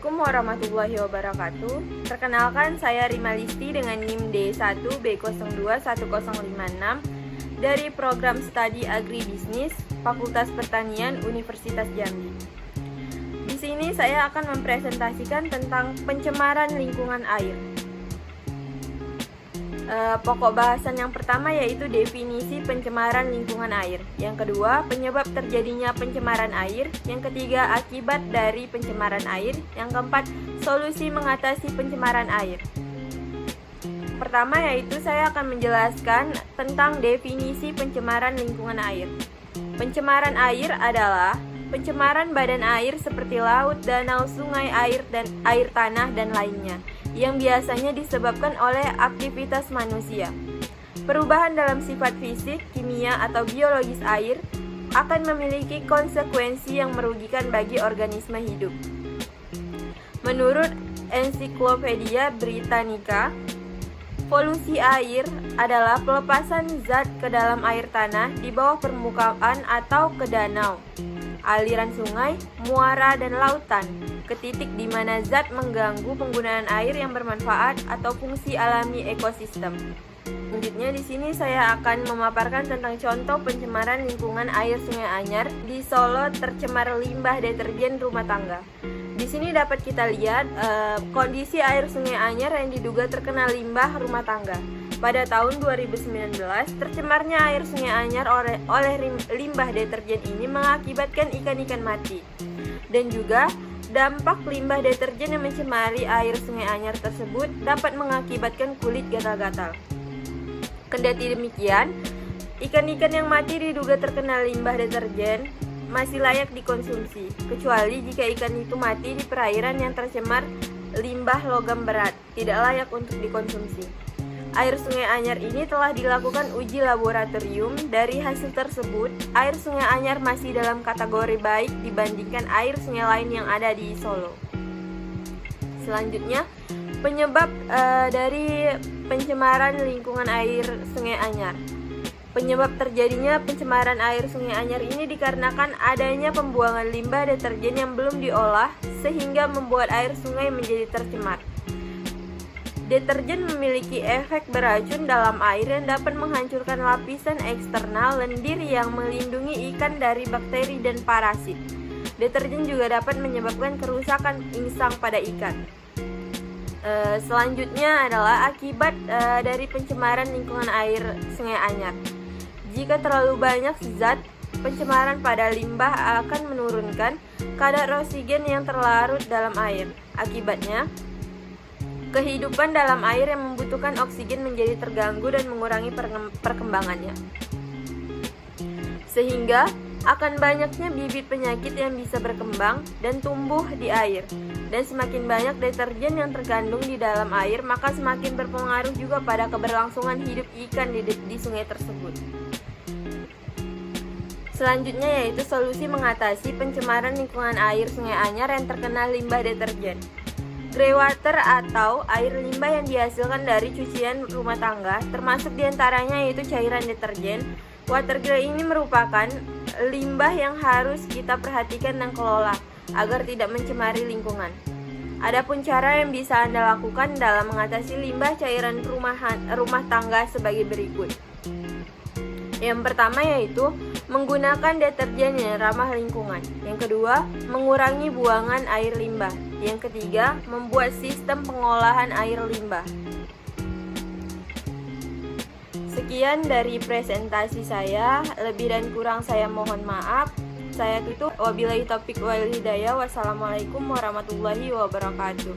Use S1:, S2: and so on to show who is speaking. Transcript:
S1: Assalamualaikum warahmatullahi wabarakatuh. Perkenalkan, saya Rima Listi dengan NIM D1B021056 dari Program Studi Agribisnis Fakultas Pertanian Universitas Jambi. Di sini saya akan mempresentasikan tentang pencemaran lingkungan air. Pokok bahasan yang pertama yaitu definisi pencemaran lingkungan air. Yang kedua, penyebab terjadinya pencemaran air. Yang ketiga, akibat dari pencemaran air. Yang keempat, solusi mengatasi pencemaran air. Pertama yaitu saya akan menjelaskan tentang definisi pencemaran lingkungan air. Pencemaran air adalah pencemaran badan air seperti laut, danau, sungai, air, dan air tanah, dan lainnya yang biasanya disebabkan oleh aktivitas manusia. Perubahan dalam sifat fisik, kimia, atau biologis air akan memiliki konsekuensi yang merugikan bagi organisme hidup. Menurut Ensiklopedia Britannica, polusi air adalah pelepasan zat ke dalam air tanah di bawah permukaan atau ke danau, aliran sungai, muara, dan lautan, ke titik di mana zat mengganggu penggunaan air yang bermanfaat atau fungsi alami ekosistem. Selanjutnya di sini saya akan memaparkan tentang contoh pencemaran lingkungan air Sungai Anyar. Di Solo tercemar limbah deterjen rumah tangga. Di sini dapat kita lihat kondisi air Sungai Anyar yang diduga terkena limbah rumah tangga. Pada tahun 2019, tercemarnya air Sungai Anyar oleh limbah deterjen ini mengakibatkan ikan-ikan mati. Dan juga dampak limbah deterjen yang mencemari air Sungai Anyar tersebut dapat mengakibatkan kulit gatal-gatal. Kendati demikian, ikan-ikan yang mati diduga terkena limbah deterjen masih layak dikonsumsi, kecuali jika ikan itu mati di perairan yang tercemar limbah logam berat, tidak layak untuk dikonsumsi. Air Sungai Anyar ini telah dilakukan uji laboratorium. Dari hasil tersebut, air Sungai Anyar masih dalam kategori baik dibandingkan air sungai lain yang ada di Solo. Selanjutnya, penyebab dari pencemaran lingkungan air Sungai Anyar. Penyebab terjadinya pencemaran air Sungai Anyar ini dikarenakan adanya pembuangan limbah deterjen yang belum diolah sehingga membuat air sungai menjadi tercemar. Deterjen memiliki efek beracun dalam air yang dapat menghancurkan lapisan eksternal lendir yang melindungi ikan dari bakteri dan parasit. Deterjen juga dapat menyebabkan kerusakan insang pada ikan. Selanjutnya adalah akibat dari pencemaran lingkungan air Sungai Anyar. Jika terlalu banyak zat pencemaran pada limbah akan menurunkan kadar oksigen yang terlarut dalam air. Akibatnya, kehidupan dalam air yang membutuhkan oksigen menjadi terganggu dan mengurangi perkembangannya. Sehingga akan banyaknya bibit penyakit yang bisa berkembang dan tumbuh di air. Dan semakin banyak deterjen yang terkandung di dalam air, maka semakin berpengaruh juga pada keberlangsungan hidup ikan di sungai tersebut. Selanjutnya yaitu solusi mengatasi pencemaran lingkungan air Sungai Anyar yang terkena limbah deterjen. Greywater atau air limbah yang dihasilkan dari cucian rumah tangga, termasuk diantaranya yaitu cairan deterjen. Water grey ini merupakan limbah yang harus kita perhatikan dan kelola agar tidak mencemari lingkungan. Adapun cara yang bisa Anda lakukan dalam mengatasi limbah cairan rumah tangga sebagai berikut. Yang pertama yaitu menggunakan deterjen yang ramah lingkungan. Yang kedua, mengurangi buangan air limbah. Yang ketiga, membuat sistem pengolahan air limbah. Sekian dari presentasi saya, lebih dan kurang saya mohon maaf. Saya tutup. Wabillahi taufiq wal hidayah. Wassalamualaikum warahmatullahi wabarakatuh.